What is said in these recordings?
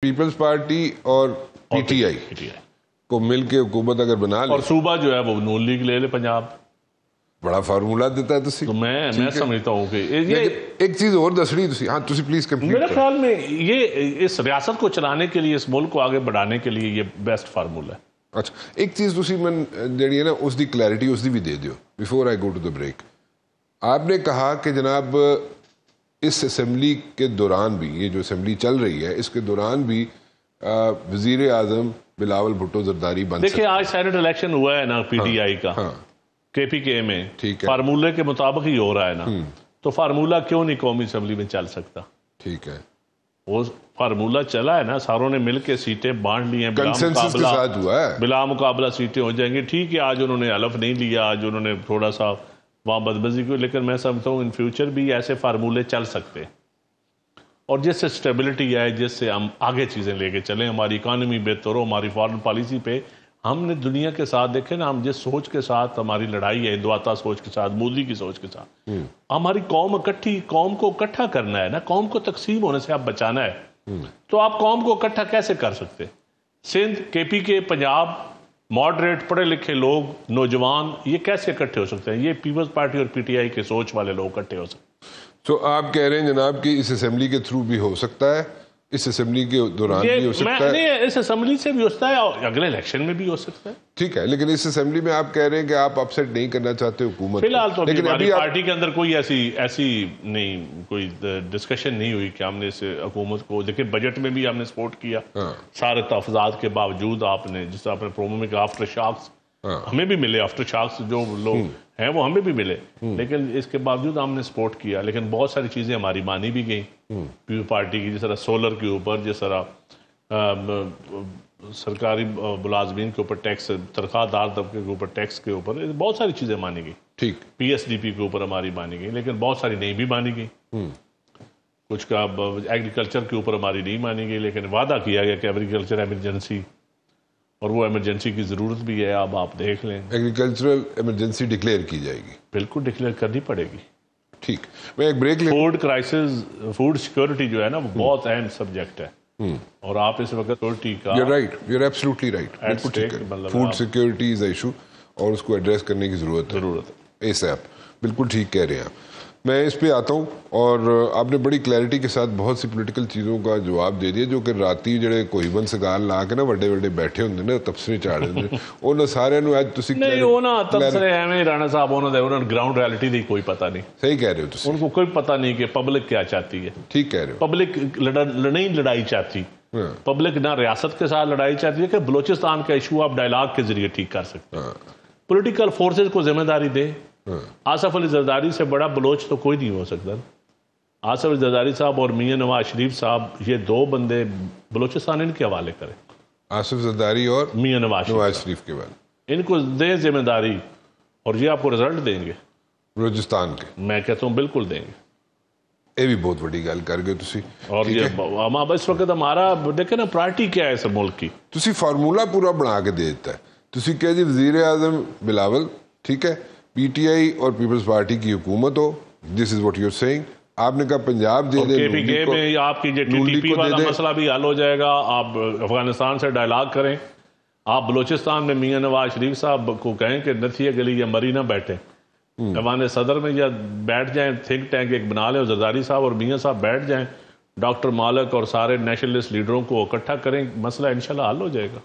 Peoples party اور P T I کو مل کے حکومت اگر بنا لے اور صوبہ جو ہے وہ نون لیگ لے لے پنجاب، بڑا فارمولہ دیتا ہے تو میں سمجھتا ہوں کہ یہ ایک چیز اور دسڑی ہاں تسی پلیز کمپلیٹ میرے خیال میں یہ اس ریاست کو چلانے کے لیے، اس ملک کو آگے بڑھانے کے لیے یہ بیسٹ فارمولہ ہے۔ اچھا ایک چیز تسی من جڑی ہے نا اس دی کلیئرٹی اس دی بھی دے دیو before I go to the break. آپ نے کہا کہ جناب اس اسمبلی کے دوران بھی، یہ جو اسمبلی چل رہی ہے اس کے دوران بھی وزیر اعظم بلاول بھٹو زرداری بن سکتے۔ دیکھیں آج سینٹ الیکشن ہوا ہے نا پی ٹی آئی کا کے پی کے میں، فارمولے کے مطابق ہی ہو رہا ہے نا، تو فارمولہ کیوں نہیں قومی اسمبلی میں چل سکتا؟ ٹھیک ہے، وہ فارمولہ چلا ہے نا، ساروں نے مل کے سیٹیں بانٹ لی ہیں، کنسنسس کے ساتھ ہوا ہے، بلا مقابلہ سیٹیں ہو جائیں گی۔ ٹھیک ہے آج انہوں نے حلف نہیں لیا، آج انہوں نے تھوڑا سا وہاں بدمزی کی، لیکن میں سمجھتا ہوں ان فیوچر بھی ایسے فارمولے چل سکتے ہیں، اور جس سے سٹیبلٹی آئے، جس سے ہم آگے چیزیں لے کے چلیں، ہماری اکانومی بہتر ہو، ہماری فارن پالیسی پہ ہم نے دنیا کے ساتھ دیکھیں نا، ہم جس سوچ کے ساتھ ہماری لڑائی ہے، ہندوتا سوچ کے ساتھ، مودی کی سوچ کے ساتھ، ہماری قوم کو اکٹھا کرنا ہے نا، قوم کو تقسیم ہونے سے آپ بچانا ہے، تو آپ قوم کو اکٹھا کیسے کر سکتے؟ سندھ، کے پی کے، پنجاب، ماڈریٹ پڑھے لکھے لوگ، نوجوان، یہ کیسے اکٹھے ہو سکتے ہیں؟ یہ پیپلز پارٹی اور پی ٹی آئی کے سوچ والے لوگ اکٹھے ہو سکتے ہیں۔ تو آپ کہہ رہے ہیں جناب کہ اس اسمبلی کے تھرو بھی ہو سکتا ہے، اس اسمبلی کے دوران بھی ہو سکتا ہے، اس اسمبلی سے بھی ہوتا ہے اور اگلے الیکشن میں بھی ہو سکتا ہے۔ ٹھیک ہے، لیکن اس اسمبلی میں آپ کہہ رہے ہیں کہ آپ اپسیٹ نہیں کرنا چاہتے حکومت، فی الحال تو ہماری پارٹی کے اندر کوئی ایسی نہیں، کوئی ڈسکشن نہیں ہوئی کہ ہم نے اس حکومت کو، دیکھیں بجٹ میں بھی ہم نے سپورٹ کیا سارے تحفظات کے باوجود، آپ نے جس طرح اپنے پرومو میں کہا آفٹر شاکس ہمیں بھی ملے، آفٹر شاکس جو لوگ ہیں وہ ہمیں بھی ملے، لیکن اس کے باوجود ہم نے سپورٹ کیا، لیکن بہت ساری چیزیں ہماری مانی بھی گئیں پیپل پارٹی کی، جس طرح سولر کے اوپر، جس طرح سرکاری ملازمین کے اوپر ٹیکس، تنخواہ دار طبقے کے اوپر ٹیکس کے اوپر، بہت ساری چیزیں مانی گئی، ٹھیک، پی ایس ڈی پی کے اوپر ہماری مانی گئی، لیکن بہت ساری نہیں بھی مانی گئی، کچھ کا ایگریکلچر کے اوپر ہماری نہیں مانی گئی، لیکن وعدہ کیا گیا کہ ایگریکلچر ایمرجنسی، اور وہ ایمرجنسی کی ضرورت بھی ہے، اب آپ دیکھ لیں ایگریکلچرل ایمرجنسی ڈکلیئر کی جائے گی، بالکل ڈکلیئر کرنی پڑے گی۔ ٹھیک، میں ایک بریک لیں۔ فوڈ کرائسس، فوڈ سیکورٹی جو ہے نا وہ بہت اہم سبجیکٹ ہے، اور آپ اس وقت سیکورٹی کا You're absolutely right، بالکل ٹھیک ہے، فوڈ سیکورٹی از ایشو اور اس کو ایڈریس کرنے کی ضرورت ہے، ایسے آپ بالکل ٹھیک کہہ رہے ہیں۔ میں اس پہ آتا ہوں، اور آپ نے بڑی کلیئرٹی کے ساتھ بہت سی پولیٹیکل چیزوں کا جواب دے دیا، جو کہ راتی جڑے کوئی بن سگال لا کے نا وڈے وڈے بیٹھے ہوندے نا تبصرے چاڑ دے انہاں سارے نو اج تسی نہیں ہونا تبصرے ایویں رانا صاحب انہاں دے گراؤنڈ ریالٹی دی کوئی پتہ نہیں، صحیح کہہ رہے ہو تسی، ان کو کوئی پتہ نہیں کہ پبلک کیا چاہتی ہے، ٹھیک کہہ رہے ہو، پبلک نہیں لڑائی چاہتی، پبلک نہ ریاست کے ساتھ لڑائی چاہتی ہے کہ بلوچستان کا ایشو آپ ڈائلاگ کے ذریعے ٹھیک کر سکتے ہیں، پولیٹیکل فورسز کو ذمہ داری دے۔ آصف علی زرداری سے بڑا بلوچ تو کوئی نہیں ہو سکتا، آصف علی زرداری صاحب اور میاں نواز شریف صاحب، یہ دو بندے بلوچستان ان کے حوالے کریں، آصف زرداری اور میاں نواز شریف کے بعد ان کو دے ذمہ داری، اور یہ آپ کو رزلٹ دیں گے بلوچستان کے، میں کہتا ہوں بالکل دیں گے، یہ بھی بہت بڑی گل کر گئے تسی، اور یہ ہم اس وقت ہمارا دیکھیں نا پارٹی کیا ہے اس ملک کی، تسی فارمولہ پورا بنا کے دے دیتا ہے، تسی کہہ جی وزیر اعظم بلاول، ٹھیک ہے، پی ٹی آئی اور پیپلز پارٹی کی حکومت ہو، this is what you are seeing, آپ نے کہا پنجاب دے دے، کے پی کے میں آپ کی جو ٹی ٹی پی والا مسئلہ بھی حل ہو جائے گا، آپ افغانستان سے ڈائلاگ کریں، آپ بلوچستان میں میاں نواز شریف صاحب کو کہیں کہ نتھیہ گلی یا مری نہ بیٹھیں، ایوان صدر میں یا بیٹھ جائیں، تھنک ٹینک ایک بنا لیں، زرداری صاحب اور میاں صاحب بیٹھ جائیں، ڈاکٹر مالک اور سارے نیشنلسٹ لیڈروں کو اکٹھا کریں، مسئلہ انشاءاللہ حل ہو جائے گا۔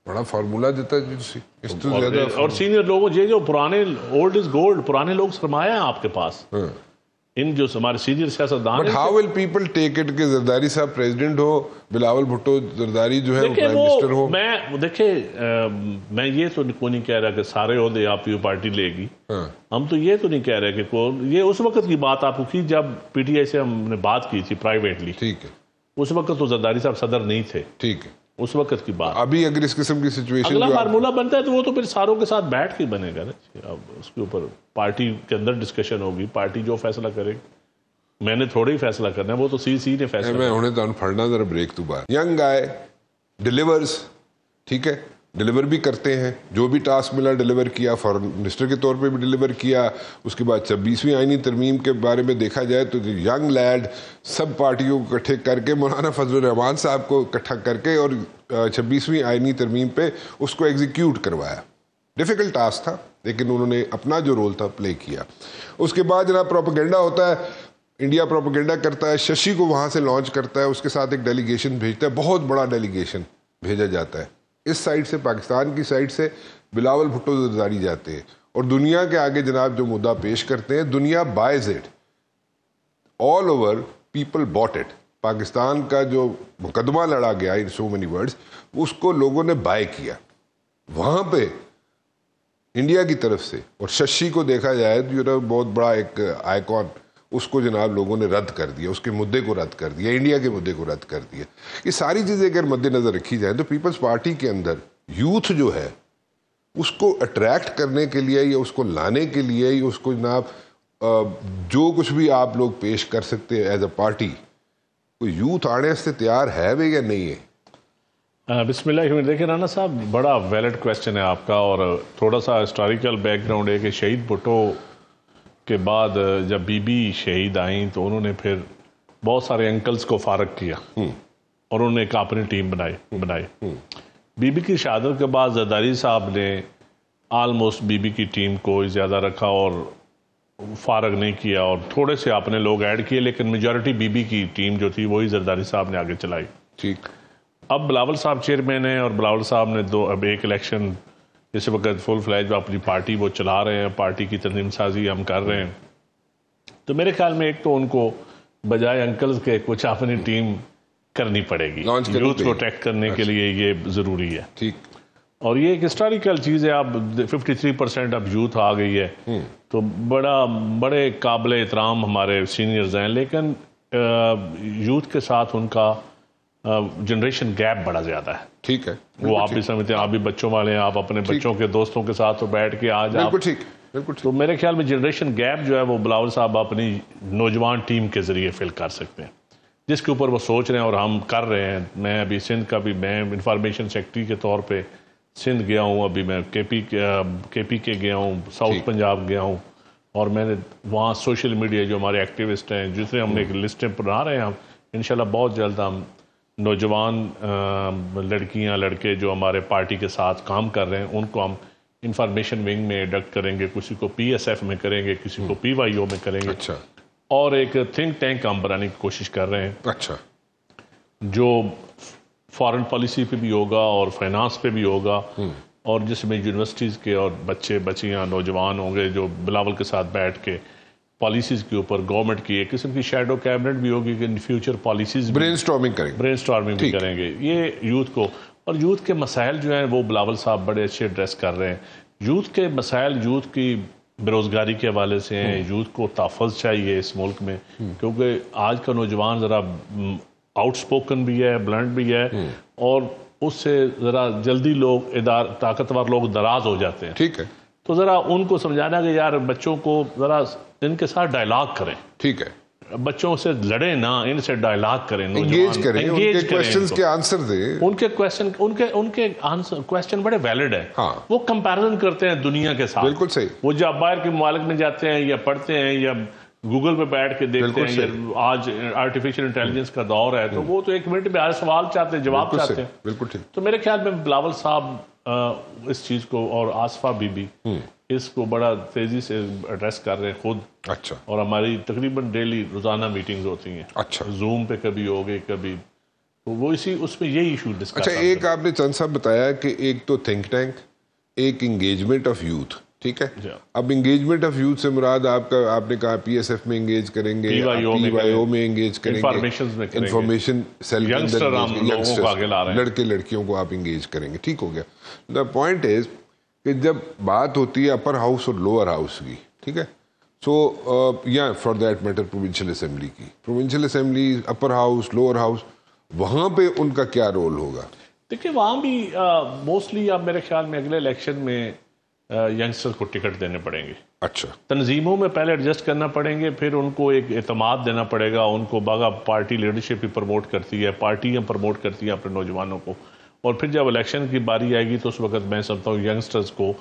بڑا فارمولہ دیتا ہے جی، اس تو زیادہ، اور سینئر لوگوں جو پرانے، اولڈ از گولڈ، پرانے لوگ سرمایہ ہیں آپ کے پاس، ان جو ہمارے سینئر سیاستدان but how will people take it کہ زرداری صاحب پریزیڈنٹ ہو، بلاول بھٹو زرداری جو ہے وہ پرائم منسٹر ہو؟ میں دیکھیں میں یہ تو نہیں کہہ رہا کہ سارے عہدے آپ کی پارٹی لے گی، ہم تو یہ تو نہیں کہہ رہے کہ یہ اس وقت کی بات آپ کو کی جب پی ٹی آئی سے ہم نے بات کی تھی پرائیویٹلی، ٹھیک ہے، اس وقت تو زرداری صاحب صدر نہیں تھے، ٹھیک ہے، اس وقت کی بات، ابھی اگر اس قسم کی سچویشن اگلا فارمولہ بنتا ہے تو وہ تو پھر ساروں کے ساتھ بیٹھ کے بنے گا نا، اب اس کے اوپر پارٹی کے اندر ڈسکشن ہوگی، پارٹی جو فیصلہ کرے گی، میں نے تھوڑا ہی فیصلہ کرنا ہے، وہ تو سی نے فیصلہ، میں انہیں تو پڑھنا ذرا بریک تو بعد، ینگ گائے ڈیلیورز، ٹھیک ہے، ڈیلیور بھی کرتے ہیں، جو بھی ٹاسک ملا ڈیلیور کیا، فارن منسٹر کے طور پہ بھی ڈیلیور کیا. اس کے بعد 26ویں آئینی ترمیم کے بارے میں دیکھا جائے تو ینگ لیڈ سب پارٹیوں کو اکٹھے کر کے مولانا فضل الرحمان صاحب کو اکٹھا کر کے اور 26ویں آئینی ترمیم پہ اس کو ایگزیکیوٹ کروایا. ڈیفیکلٹ ٹاسک تھا لیکن انہوں نے اپنا جو رول تھا پلے کیا. اس کے بعد جناب پروپیگنڈا ہوتا ہے، انڈیا پروپیگنڈا کرتا ہے، ششی کو وہاں سے لانچ کرتا ہے، اس کے ساتھ ایک ڈیلیگیشن بھیجتا ہے، بہت بڑا ڈیلیگیشن بھیجا جاتا ہے. اس سائڈ سے پاکستان کی سائڈ سے بلاول بھٹو زرداری جاتے ہیں اور دنیا کے آگے جناب جو مدعا پیش کرتے ہیں، دنیا buys it, all over people bought it. Pakistan کا جو مقدمہ لڑا گیا ان سو مینی ورڈز، اس کو لوگوں نے بائی کیا. وہاں پہ انڈیا کی طرف سے اور ششی کو دیکھا جائے تو بہت بڑا ایک آئیکن، اس کو جناب لوگوں نے رد کر دیا، اس کے مدعے کو رد کر دیا، انڈیا کے مدعے کو رد کر دیا. یہ ساری چیزیں اگر مد نظر رکھی جائیں تو پیپلز پارٹی کے اندر یوتھ جو ہے اس کو اٹریکٹ کرنے کے لیے یا اس کو لانے کے لیے یا اس کو جناب جو کچھ بھی آپ لوگ پیش کر سکتے ہیں ایز اے پارٹی، کوئی یوتھ آنے سے تیار ہے بھی یا نہیں ہے؟ بسم اللہ. دیکھیں رانا صاحب، بڑا ویلڈ کویسچن ہے آپ کا، اور تھوڑا سا ہسٹوریکل بیک گراؤنڈ ہے کہ شہید بھٹو کے بعد جب بی بی شہید آئیں تو انہوں نے پھر بہت سارے انکلز کو فارغ کیا اور انہوں نے ایک اپنی ٹیم بنائی. بی بی کی شہادت کے بعد زرداری صاحب نے آلموسٹ بی بی کی ٹیم کو زیادہ رکھا اور فارغ نہیں کیا، اور تھوڑے سے اپنے لوگ ایڈ کیے، لیکن میجورٹی بی بی کی ٹیم جو تھی وہی زرداری صاحب نے آگے چلائی. ٹھیک. اب بلاول صاحب چیئرمین ہیں اور بلاول صاحب نے اب ایک الیکشن اس وقت فل فلیج اپنی پارٹی وہ چلا رہے ہیں، پارٹی کی تنظیم سازی ہم کر رہے ہیں. تو میرے خیال میں ایک تو ان کو بجائے انکلز کے کچھ اپنی ٹیم کرنی پڑے گی، یوتھ کو اٹریکٹ کرنے کے لیے یہ ضروری ہے. ٹھیک. اور یہ ایک ہسٹوریکل چیز ہے. اب 53% اب یوتھ آ گئی ہے تو بڑے قابل احترام ہمارے سینئرز ہیں، لیکن یوتھ کے ساتھ ان کا جنریشن گیپ بڑا زیادہ ہے. ٹھیک ہے. وہ آپ بھی سمجھتے ہیں، آپ بھی بچوں والے ہیں، آپ اپنے بچوں کے دوستوں کے ساتھ تو بیٹھ کے آج آپ، تو میرے خیال میں جنریشن گیپ جو ہے وہ بلاول صاحب اپنی نوجوان ٹیم کے ذریعے فل کر سکتے ہیں، جس کے اوپر وہ سوچ رہے ہیں اور ہم کر رہے ہیں. میں ابھی سندھ کا بھی، میں انفارمیشن سیکرٹری کے طور پہ سندھ گیا ہوں، ابھی میں کے پی کے گیا ہوں، ساؤتھ پنجاب گیا ہوں، اور میں نے وہاں سوشل میڈیا جو ہمارے ایکٹیوسٹ ہیں جس سے ہم نے ایک لسٹیں بنا رہے ہیں. ہم انشاءاللہ بہت جلد ہم نوجوان لڑکیاں لڑکے جو ہمارے پارٹی کے ساتھ کام کر رہے ہیں ان کو ہم انفارمیشن ونگ میں ایڈکٹ کریں گے، کسی کو پی ایس ایف میں کریں گے، کسی کو پی وائی او میں کریں گے. اچھا. اور ایک تھنک ٹینک ہم بنانے کی کوشش کر رہے ہیں. اچھا. جو فارن پالیسی پہ بھی ہوگا اور فائنانس پہ بھی ہوگا، اور جس میں یونیورسٹیز کے اور بچے بچیاں نوجوان ہوں گے جو بلاول کے ساتھ بیٹھ کے پالیسیز کے اوپر گورنمنٹ کی ایک قسم کی شیڈو کیبنٹ بھی ہوگی کہ فیوچر پالیسیز برین اسٹارمنگ بھی کریں گے یہ یوتھ کو. اور یوتھ کے مسائل جو ہیں وہ بلاول صاحب بڑے اچھے ایڈریس کر رہے ہیں. یوتھ کے مسائل یوتھ کی بے روزگاری کے حوالے سے ہیں. یوتھ کو تحفظ چاہیے اس ملک میں، کیونکہ آج کا نوجوان ذرا آؤٹ سپوکن بھی ہے، بلنٹ بھی ہے، اور اس سے ذرا جلدی لوگ طاقتور لوگ ناراض ہو جاتے ہیں. ٹھیک ہے. تو ذرا ان کو سمجھانا کہ یار بچوں کو ذرا ان کے ساتھ ڈائلاگ کریں. ٹھیک ہے. بچوں سے لڑیں نہ، ان سے ڈائلاگ کریں، انگیج کریں، ان کے کویسچنز کے آنسر دیں. ان کے کویسچن بڑے ویلڈ ہیں. وہ کمپیریزن کرتے ہیں دنیا کے ساتھ. بالکل صحیح. وہ جب باہر کے ممالک میں جاتے ہیں یا پڑھتے ہیں یا گوگل پہ بیٹھ کے دیکھتے ہیں، یا آج آرٹیفیشل انٹیلیجنس کا دور ہے تو وہ تو 1 منٹ میں ہر سوال چاہتے ہیں، جواب چاہتے ہیں. بالکل ٹھیک. تو میرے خیال میں بلاول صاحب اس چیز کو، اور آصفہ بی بی اس کو بڑا تیزی سے ایڈریس کر رہے ہیں خود. اچھا. اور ہماری تقریباً ڈیلی روزانہ میٹنگز ہوتی ہیں. اچھا. زوم پہ کبھی ہو گئی کبھی، تو وہ اس میں یہی ایشو ڈسکس. اچھا. ایک آپ نے چند صاحب بتایا کہ ایک تو تھنک ٹینک، ایک انگیجمنٹ آف یوتھ. ٹھیک ہے. اب انگیجمنٹ آف یوتھ سے مراد آپ نے کہا پی ایس ایف میں انگیج کریں گے، پی وائی او میں انگیج کریں گے، انفارمیشن سیل کے اندر لڑکے لڑکیوں کو آپ انگیج کریں گے. ٹھیک ہو گیا. دا پوائنٹ از کہ جب بات ہوتی ہے اپر ہاؤس اور لوور ہاؤس کی، ٹھیک ہے، سو یا for that matter provincial assembly کی، provincial assembly, upper house, lower house, وہاں پہ ان کا کیا رول ہوگا؟ دیکھیں وہاں بھی موسٹلی اب میرے خیال میں اگلے الیکشن میں ینگسٹر کو ٹکٹ دینے پڑیں گے. اچھا. تنظیموں میں پہلے ایڈجسٹ کرنا پڑیں گے، پھر ان کو ایک اعتماد دینا پڑے گا. ان کو باغا پارٹی لیڈرشپ ہی پروموٹ کرتی ہے، پارٹیاں پروموٹ کرتی ہیں اپنے نوجوانوں کو. اور پھر جب الیکشن کی باری آئے گی تو اس وقت میں سمجھتا ہوں ینگسٹرز کو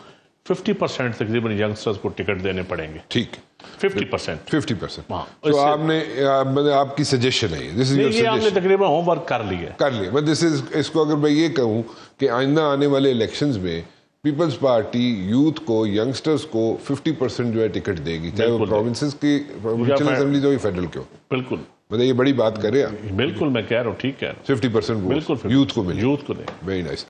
50% تقریباً ینگسٹرز کو ٹکٹ دینے پڑیں گے. ٹھیک 50%. 50%. تو آپ نے آپ کی سجیشن ہے یہ آپ نے تقریباً ہوم ورک کر لیا. بٹ اس کو اگر میں یہ کہوں کہ آئندہ آنے والے الیکشنز میں پیپلز پارٹی یوتھ کو ینگسٹرز کو 50% جو ہے ٹکٹ دے گی, چاہے وہ پروونسز کی پروونشل اسمبلیز ہو یا فیڈرل کے ہو. بالکل مطلب یہ بڑی بات کر رہے ہیں. بالکل میں کہہ رہا ہوں, ٹھیک کہہ رہا ہوں. 50% بالکل یوتھ کو ملے. یوتھ کو دیں. Very nice.